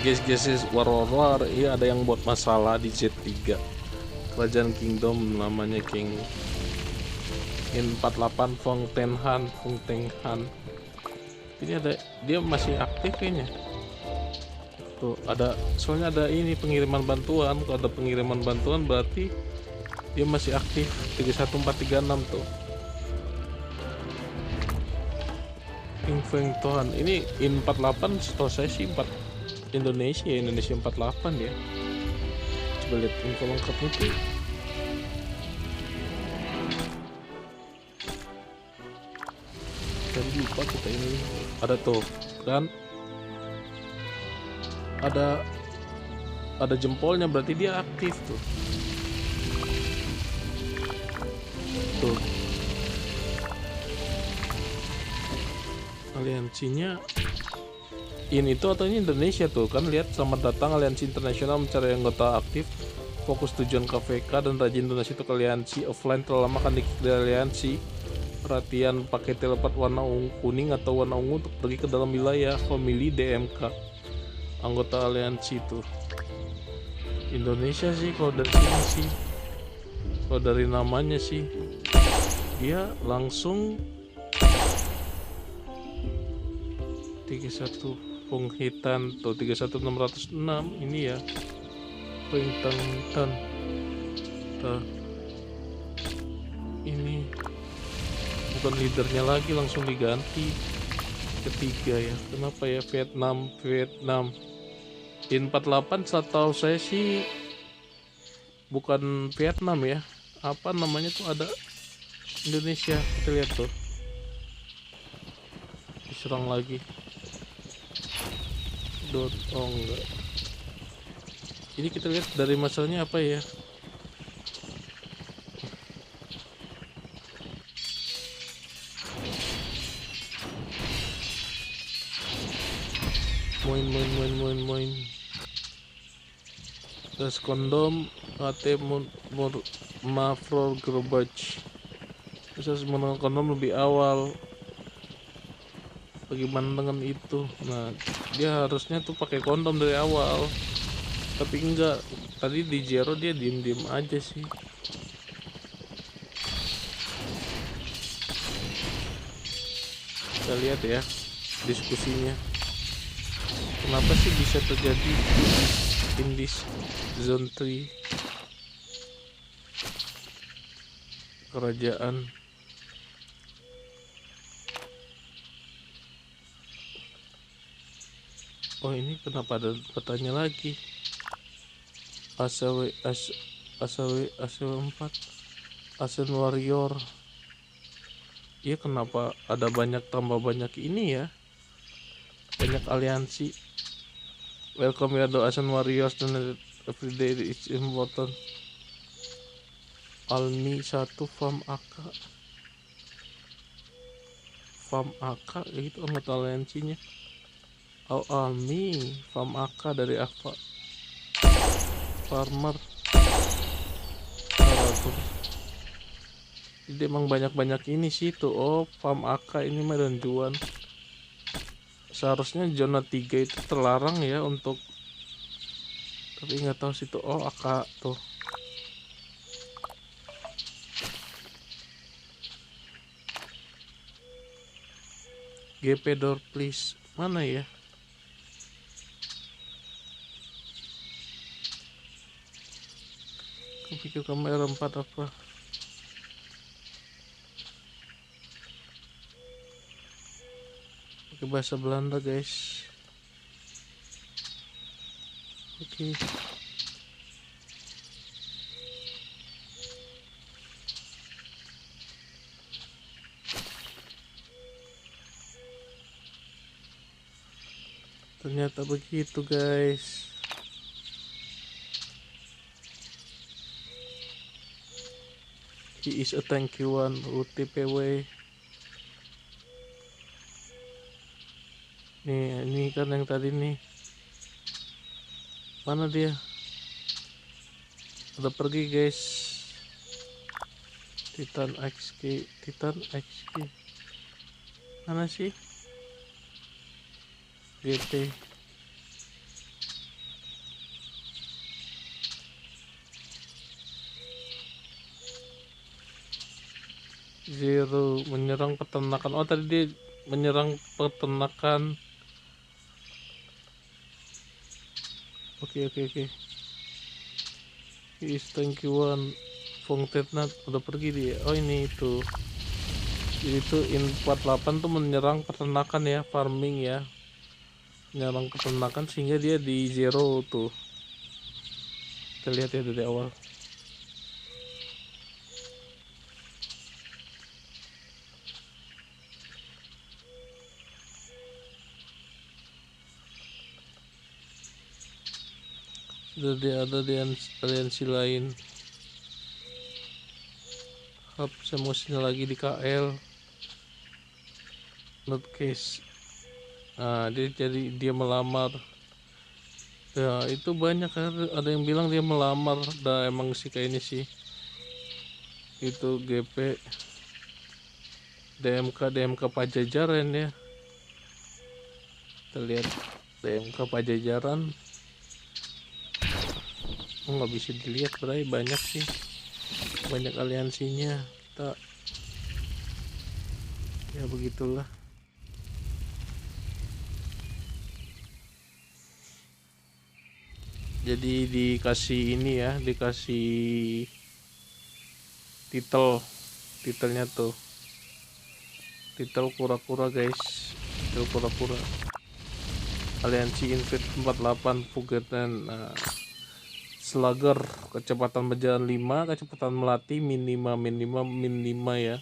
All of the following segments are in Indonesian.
guys war. Iya, ada yang buat masalah di Z3 kerajaan kingdom, namanya King in 48 Feng Teng Han. Ini ada, dia masih aktif kayaknya tuh. Ada, soalnya ada ini pengiriman bantuan. Kalau ada pengiriman bantuan berarti dia masih aktif. 31436 tuh King Feng Tohan. Ini in 48 setahu saya sih 4 Indonesia 48 ya. Coba lihat info lengkapnya tuh. Tadi lupa kita ini. Ada tuh kan, ada jempolnya, berarti dia aktif tuh. Tuh aliansinya ini itu atau ini Indonesia tuh kan, lihat selamat datang aliansi internasional mencari anggota aktif, fokus tujuan KVK dan rajin donasi untuk aliansi offline telah lama kan dari aliansi. Perhatian, pakai teleport warna kuning atau warna ungu untuk pergi ke dalam wilayah family DMK anggota aliansi itu. Indonesia sih kalau dari sini sih, kalau dari namanya sih dia langsung 31 penghitan tuh 31606 ini ya penghitan ini bukan leadernya lagi, langsung diganti ketiga ya. Kenapa ya? Vietnam in 48 setahu saya sih bukan Vietnam ya, apa namanya tuh, ada Indonesia. Kita lihat tuh, diserang lagi oh enggak, ini kita lihat dari masalahnya apa ya. Moin gas kondom AT Mafrol Grobach bisa menggunakan kondom lebih awal. Bagaimana dengan itu? Nah, dia harusnya tuh pakai kondom dari awal, tapi enggak. Tadi di Zero dia diem aja sih. Kita lihat ya diskusinya, kenapa sih bisa terjadi in this zone 3 kerajaan. Oh, ini kenapa ada petanya lagi? ASW 4 Ascent Warrior. Iya, kenapa ada tambah banyak ini ya, banyak aliansi. Welcome ya do Ascent Warriors dan everyday is important. Almi 1 Farm AK ya gitu anggota aliansinya. Almi Farm AK dari Aqua Farmer. Jadi emang banyak ini sih tuh. Oh, Farm AK ini mah dan Juan. Seharusnya zona 3 itu terlarang ya untuk, tapi nggak tahu sih tuh. Oh, AK tuh. GP door please. Mana ya? Kepikir kamera 4 apa? Pakai bahasa Belanda guys. Oke. Ternyata begitu guys. He is a thank you one UTPW. Nih, ini kan yang tadi nih. Mana dia? Udah pergi guys. Titan XQ. Mana sih? GT. Zero menyerang peternakan. Oh tadi dia menyerang peternakan. Oke. Is thank you one. Fongtetnat udah pergi dia. Oh ini itu. Jadi itu in 48 tuh menyerang peternakan ya, farming ya. Menyerang peternakan sehingga dia di zero tuh. Kita lihat ya dari awal. Sudah ada di aliansi lain. Hub emosinya lagi di KL. Not case. Nah dia melamar. Ya itu banyak kan, ada yang bilang dia melamar. Dah emang sih kayak ini sih. Itu GP DMK Pajajaran ya. Kita lihat DMK Pajajaran. Nggak bisa dilihat berarti banyak sih, banyak aliansinya. Kita ya begitulah. Jadi dikasih ini ya, dikasih titelnya tuh, titel kura-kura guys, titel kura-kura aliansi Invade 48 Fugetan. Nah, Slugger kecepatan berjalan 5, kecepatan melatih min 5 ya.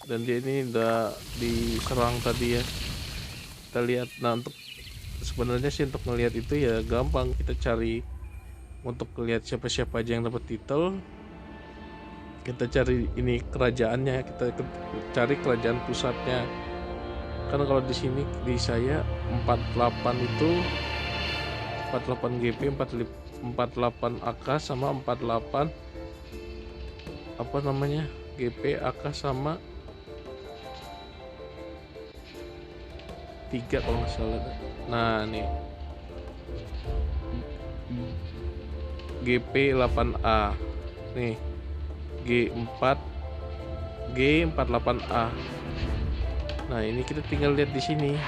Dan dia ini udah diserang tadi ya. Kita lihat. Nah untuk sebenarnya sih untuk ngelihat itu ya gampang, kita cari untuk lihat siapa aja yang dapat titel. Kita cari ini kerajaannya, kita cari kerajaan pusatnya. Karena kalau di sini di saya 48 itu 48 GP, 48 AK sama 48 apa namanya GP AK sama 3 kalau nggak salah. Nah nih GP 8A nih, G48A. Nah ini kita tinggal lihat di sini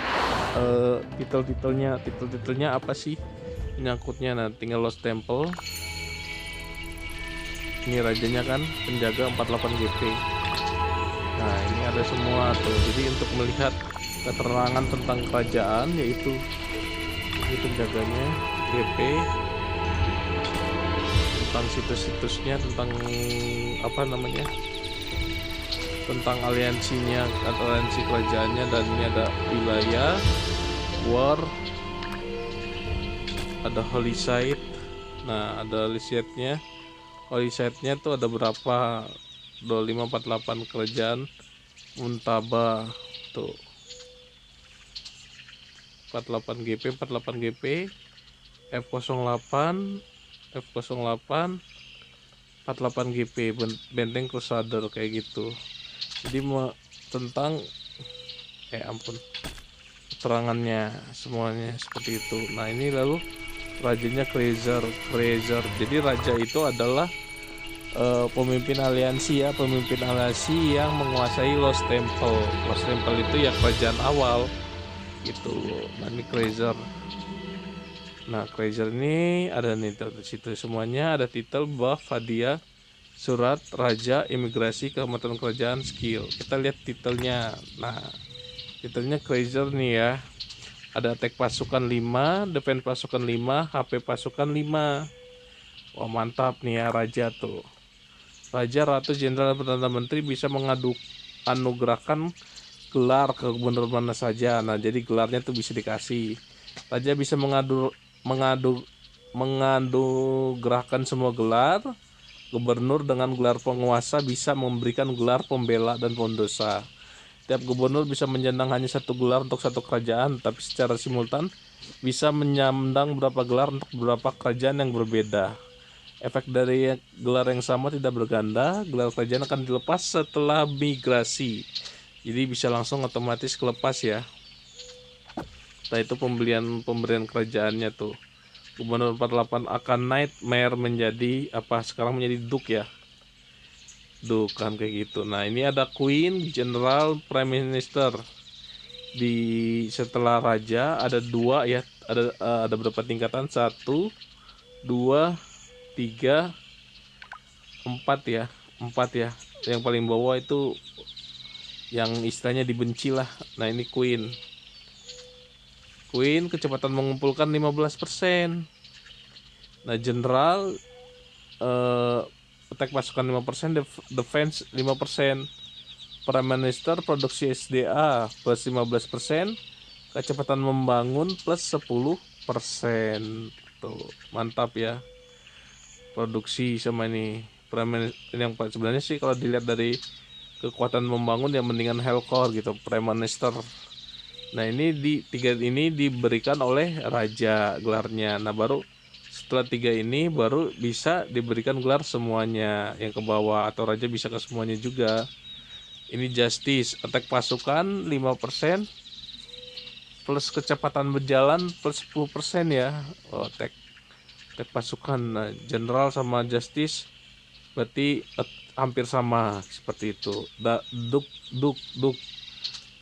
titelnya apa sih menyangkutnya. Nah tinggal Lost Temple, ini rajanya kan penjaga 48 GP. Nah ini ada semua tuh. Jadi untuk melihat keterangan tentang kerajaan yaitu ini penjaganya GP, tentang situs-situsnya, tentang apa namanya, tentang aliansinya atau aliansi kerajaannya. Dan ini ada wilayah war, ada holy site. Nah ada holy site-nya, tuh ada berapa, 2548 kerajaan Muntaba tuh 48 GP F08 48 GP benteng Crusader kayak gitu. Jadi tentang keterangannya semuanya seperti itu. Nah ini lalu rajanya Krazer. Jadi raja itu adalah pemimpin aliansi ya, pemimpin aliansi yang menguasai Lost Temple. Lost Temple itu ya kerajaan awal gitu. Nah ini Krazer. Nah Krazer ini ada nih di situ semuanya, ada titel, buff, hadiah, surat, raja, imigrasi, kehormatan kerajaan, skill. Kita lihat titelnya. Nah titelnya Krazer nih ya. Ada attack pasukan 5, defense pasukan 5, HP pasukan 5. Wah mantap nih ya raja tuh. Raja, ratu, jenderal, perdana menteri bisa anugerahkan gelar ke gubernur mana saja. Nah jadi gelarnya tuh bisa dikasih. Raja bisa menganugerahkan semua gelar. Gubernur dengan gelar penguasa bisa memberikan gelar pembela dan pendosa. Tiap gubernur bisa menyandang hanya satu gelar untuk satu kerajaan, tapi secara simultan bisa menyandang beberapa gelar untuk beberapa kerajaan yang berbeda. Efek dari gelar yang sama tidak berganda. Gelar kerajaan akan dilepas setelah migrasi. Jadi bisa langsung otomatis kelepas ya. Nah itu pemberian kerajaannya tuh. Gubernur 48 akan Nightmare menjadi apa? Sekarang menjadi Duke ya. Duke kan kayak gitu. Nah ini ada Queen, General, Prime Minister. Di setelah raja ada dua ya, ada berapa tingkatan? 1, 2, 3, 4 ya. Yang paling bawah itu yang istilahnya dibenci lah. Nah ini Queen. Queen kecepatan mengumpulkan 15%. Nah General attack pasukan 5%, defense 5%. Prime Minister produksi SDA plus 15%, kecepatan membangun plus 10%. Tuh, mantap ya. Produksi sama ini. Prime yang sebenarnya sih kalau dilihat dari kekuatan membangun ya mendingan Hellcore gitu, Prime Minister. Nah, ini di tiga ini diberikan oleh raja gelarnya. Nah, baru setelah tiga ini baru bisa diberikan gelar semuanya yang ke bawah, atau raja bisa ke semuanya juga. Ini Justice, attack pasukan 5% plus kecepatan berjalan plus 10% ya. Oh, attack pasukan. Nah, General sama Justice berarti hampir sama seperti itu. Duk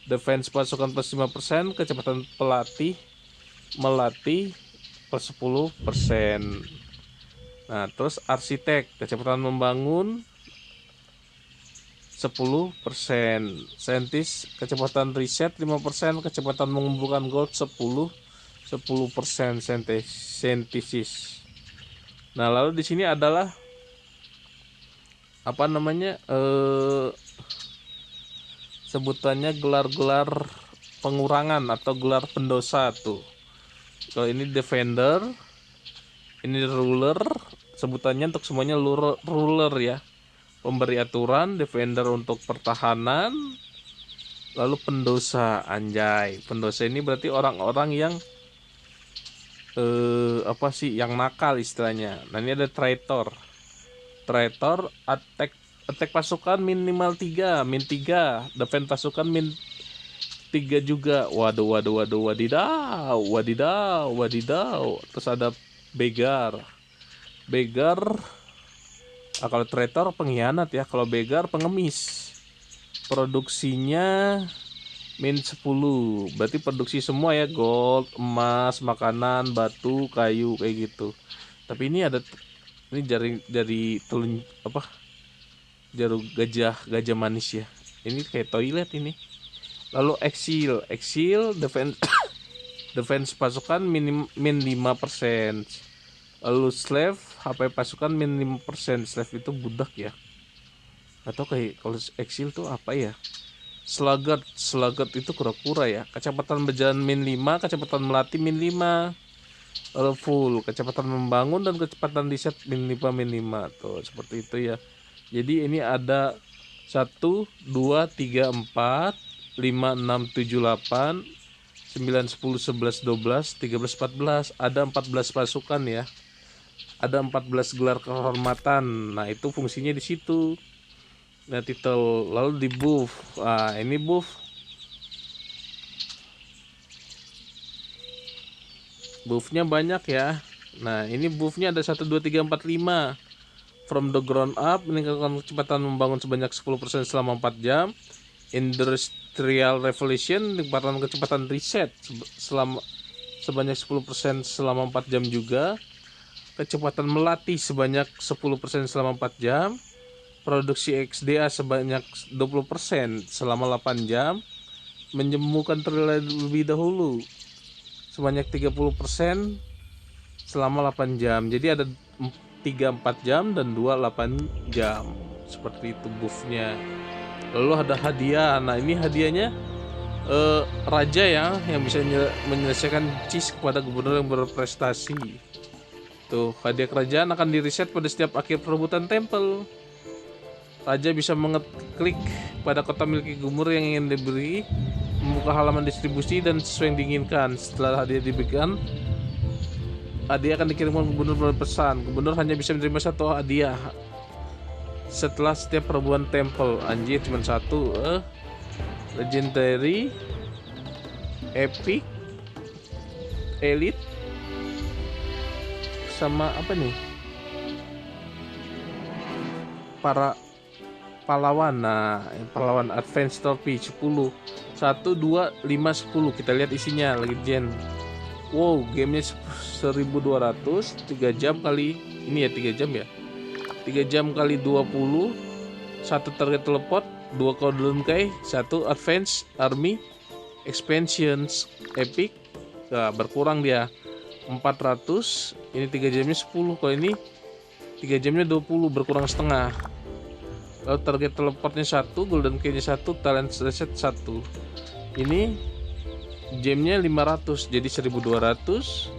defense pasukan plus 5%, kecepatan melatih plus 10%. Nah, terus arsitek, kecepatan membangun 10%. Saintis, kecepatan riset 5%, kecepatan mengumpulkan gold 10%. Saintisis. Nah, lalu di sini adalah apa namanya? Sebutannya gelar-gelar pengurangan atau gelar pendosa tuh. Kalau ini defender, ini ruler, sebutannya untuk semuanya ruler ya. Pemberi aturan, defender untuk pertahanan, lalu pendosa, anjay. Pendosa ini berarti orang-orang yang apa sih, yang nakal istilahnya. Nah, ini ada traitor. Traitor attack pasukan minimal 3, min 3, defense pasukan min 3 juga. Waduh, wadidaw. Terus ada beggar. Kalau traitor pengkhianat ya, kalau beggar pengemis. Produksinya min 10, berarti produksi semua ya, gold, emas, makanan, batu, kayu kayak gitu. Tapi ini dari telun apa, jarum gajah manis ya. Ini kayak toilet ini. Lalu exil defense pasukan min 5%. Lalu slave, HP pasukan min 5%. Slave itu budak ya, atau kayak kalau exil tuh apa ya, sluggard itu kura-kura ya. Kecepatan berjalan min 5, kecepatan melatih min 5. Lalu full, kecepatan membangun dan kecepatan riset min 5 tuh, seperti itu ya. Jadi ini ada 1, 2, 3, 4, 5, 6, 7, 8, 9, 10, 11, 12, 13, 14. Ada 14 pasukan ya. Ada 14 gelar kehormatan. Nah, itu fungsinya di situ. Nah, title. Lalu di buff. Nah, ini buff. Buffnya banyak ya. Nah, ini buffnya ada 1, 2, 3, 4, 5. From the ground up, meningkatkan kecepatan membangun sebanyak 10% selama 4 jam. Industrial Revolution, meningkatkan kecepatan riset sebanyak 10% selama 4 jam juga. Kecepatan melatih sebanyak 10% selama 4 jam. Produksi XDA sebanyak 20% selama 8 jam. Menyembuhkan terlebih dahulu sebanyak 30% selama 8 jam. Jadi ada 3-4 jam dan 2-8 jam. Seperti itu buffnya. Lalu ada hadiah. Nah, ini hadiahnya raja ya, yang bisa menyelesaikan cheese kepada gubernur yang berprestasi. Tuh, hadiah kerajaan akan direset pada setiap akhir perebutan tempel. Raja bisa mengeklik pada kota milik gubernur yang ingin diberi, membuka halaman distribusi dan sesuai yang diinginkan. Setelah hadiah diberikan, hadiah akan dikirimkan ke gubernur berpesan. Gubernur hanya bisa menerima satu hadiah setelah setiap perebutan tempel. Anjir, cuma satu. Legendary, epic, elite, sama apa nih? pahlawan. Nah, pahlawan advance trophy 10. 1 2 5 10. Kita lihat isinya legend. Wow, gamenya 1200, 3 jam kali ini ya, 3 jam ya. 3 jam kali 20, 1 target teleport, 2 golden key, 1 advance army expansions epic. Nah, berkurang dia 400. Ini 3 jamnya 10. Kalau ini 3 jamnya 20, berkurang setengah. Lalu target teleportnya 1, golden key-nya 1, talent reset 1. Ini jamnya 500, jadi 1200,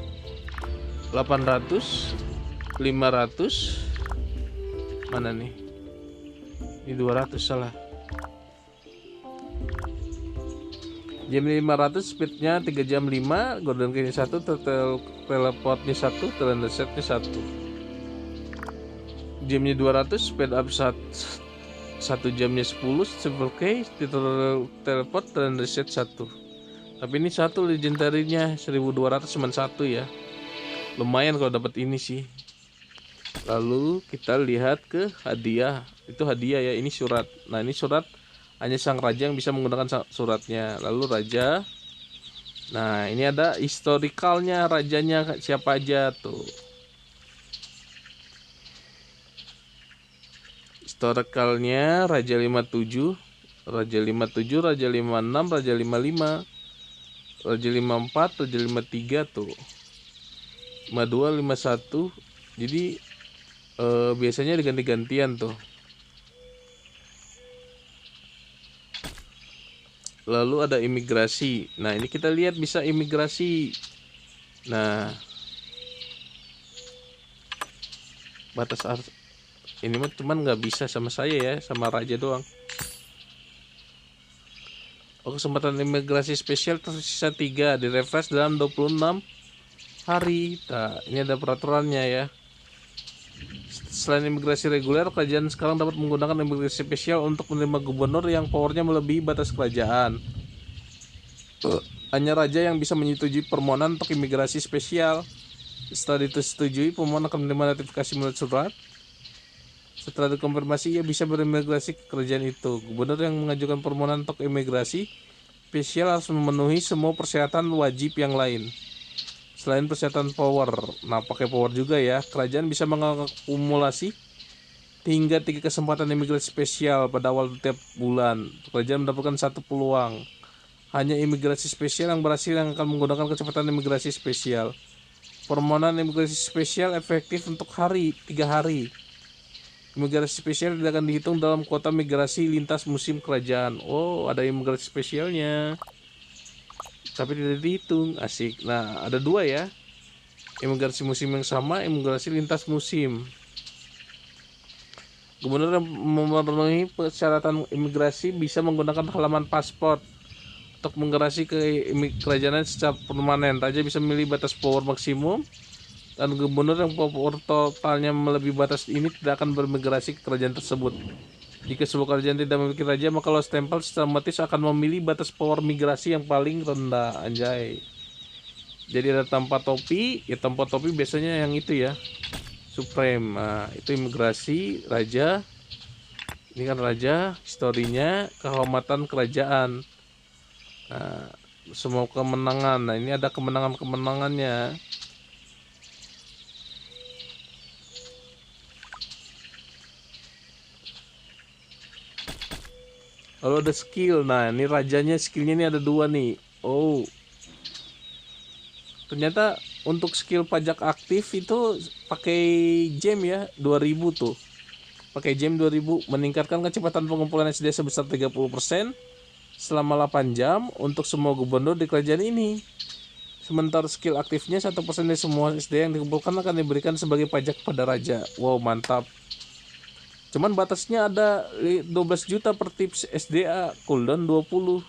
800, 500. Mana nih? Ini 200, salah. Jam 500, speednya 3 jam 5, golden key-nya 1, teleportnya 1, talent resetnya 1. Jamnya 200, speed up 1 jamnya 10, silver key, teleport, talent reset 1. Tapi ini 1 legendarinya 1200, cuma 1 ya. Lumayan kalau dapat ini sih. Lalu kita lihat ke hadiah. Itu hadiah ya, ini surat. Nah, ini surat hanya sang raja yang bisa menggunakan suratnya. Lalu raja. Nah, ini ada historicalnya rajanya siapa aja tuh. Historicalnya Raja 57, Raja 57, Raja 56, Raja 55, Raja 54, Raja 53 tuh. 52, 51. Jadi biasanya diganti-gantian tuh. Lalu ada imigrasi. Nah, ini kita lihat bisa imigrasi. Nah, batas ini mah cuman nggak bisa sama saya ya, sama raja doang. Oh, kesempatan imigrasi spesial tersisa 3, direfresh dalam 26 hari. Nah, ini ada peraturannya ya. Selain imigrasi reguler, kerajaan sekarang dapat menggunakan imigrasi spesial untuk menerima gubernur yang powernya melebihi batas kerajaan. Hanya raja yang bisa menyetujui permohonan untuk imigrasi spesial. Setelah disetujui, pemohon akan menerima notifikasi melalui surat. Setelah dikonfirmasi, ia bisa berimigrasi ke kerajaan itu. Gubernur yang mengajukan permohonan untuk imigrasi spesial harus memenuhi semua persyaratan wajib yang lain. Selain persyaratan power, nah pakai power juga ya, kerajaan bisa mengakumulasi hingga 3 kesempatan imigrasi spesial pada awal tiap bulan. Kerajaan mendapatkan 1 peluang. Hanya imigrasi spesial yang berhasil yang akan menggunakan kecepatan imigrasi spesial. Permohonan imigrasi spesial efektif untuk 3 hari. Imigrasi spesial tidak akan dihitung dalam kuota migrasi lintas musim kerajaan. Oh, ada imigrasi spesialnya, tapi tidak dihitung. Asik. Nah, ada 2 ya, imigrasi musim yang sama, imigrasi lintas musim. Gubernur yang memenuhi persyaratan imigrasi bisa menggunakan halaman paspor untuk migrasi ke kerajaan secara permanen. Raja bisa memilih batas power maksimum, dan gubernur yang power totalnya melebihi batas ini tidak akan bermigrasi ke kerajaan tersebut. Jika sebuah kerajaan tidak memiliki raja, maka Lost Temple secara otomatis akan memilih batas power migrasi yang paling rendah. Anjay. Jadi ada tanpa topi, ya tanpa topi biasanya yang itu ya, Supreme. Nah, itu imigrasi raja. Ini kan raja, historinya, kehormatan kerajaan. Nah, semua kemenangan. Nah, ini ada kemenangan-kemenangannya. Lalu ada skill. Nah, ini rajanya, skillnya ini ada 2 nih. Oh, ternyata untuk skill pajak aktif itu pakai gem ya, 2000 tuh. Pakai gem 2000 meningkatkan kecepatan pengumpulan SD sebesar 30% selama 8 jam untuk semua gubernur di kerajaan ini. Sementara skill aktifnya 1% dari semua SD yang dikumpulkan akan diberikan sebagai pajak pada raja. Wow, mantap. Cuman batasnya ada 12 juta per tips SDA, cooldown 20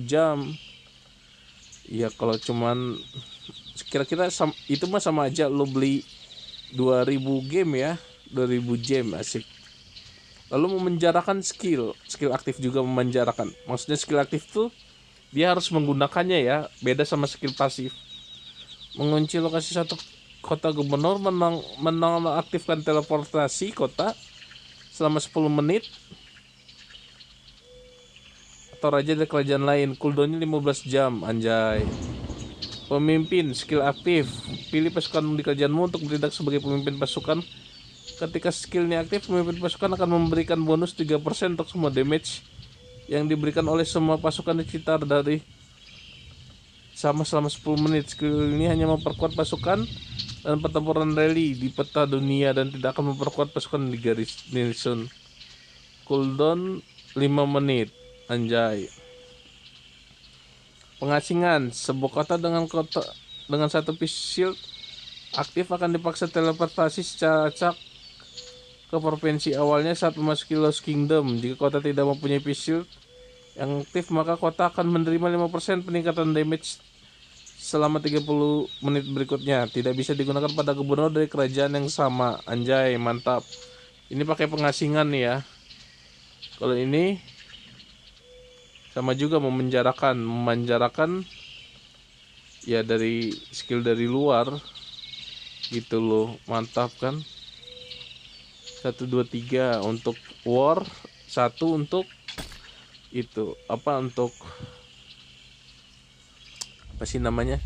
jam. Ya kalau cuman kira-kira itu mah sama aja lo beli 2000 game ya, 2000 gem. Asik. Lalu memenjarakan skill aktif juga memenjarakan. Maksudnya skill aktif tuh dia harus menggunakannya ya, beda sama skill pasif. Mengunci lokasi satu kota gubernur, menonaktifkan teleportasi kota selama 10 menit. atau raja dari kerajaan lain. Cooldownnya 15 jam, anjay. Pemimpin, skill aktif. Pilih pasukan di kerajaanmu untuk bertindak sebagai pemimpin pasukan. Ketika skill ini aktif, pemimpin pasukan akan memberikan bonus 3% untuk semua damage yang diberikan oleh semua pasukan di sekitar dari sama selama 10 menit. Skill ini hanya memperkuat pasukan dan pertempuran rally di peta dunia dan tidak akan memperkuat pasukan di garis Nilsson. Cooldown 5 menit, anjay. Pengasingan, sebuah kota dengan satu piece shield aktif akan dipaksa teleportasi secara acak ke provinsi awalnya saat memasuki Lost Kingdom. Jika kota tidak mempunyai piece shield yang aktif, maka kota akan menerima 5% peningkatan damage selama 30 menit berikutnya. Tidak bisa digunakan pada gubernur dari kerajaan yang sama. Anjay, mantap. Ini pakai pengasingan nih ya. Kalau ini sama juga memenjarakan ya dari skill dari luar gitu loh. Mantap kan. 1 2 3 untuk war, 1 untuk itu untuk apa sih namanya,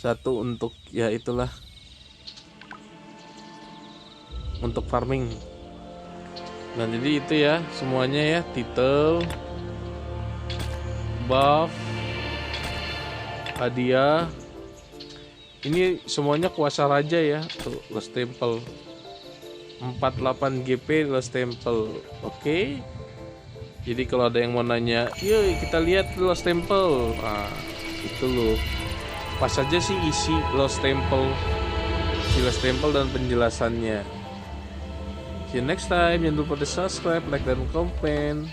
1 untuk ya itulah untuk farming. Nah jadi itu ya semuanya ya, title, buff, hadiah, ini semuanya kuasa raja ya. Tuh Lost Temple 48 GP Lost Temple. Oke. Jadi kalau ada yang mau nanya, yuk kita lihat Lost Temple. Nah itu loh, pas saja sih isi Lost Temple dan penjelasannya. See you next time. Jangan lupa di subscribe, like, dan komen.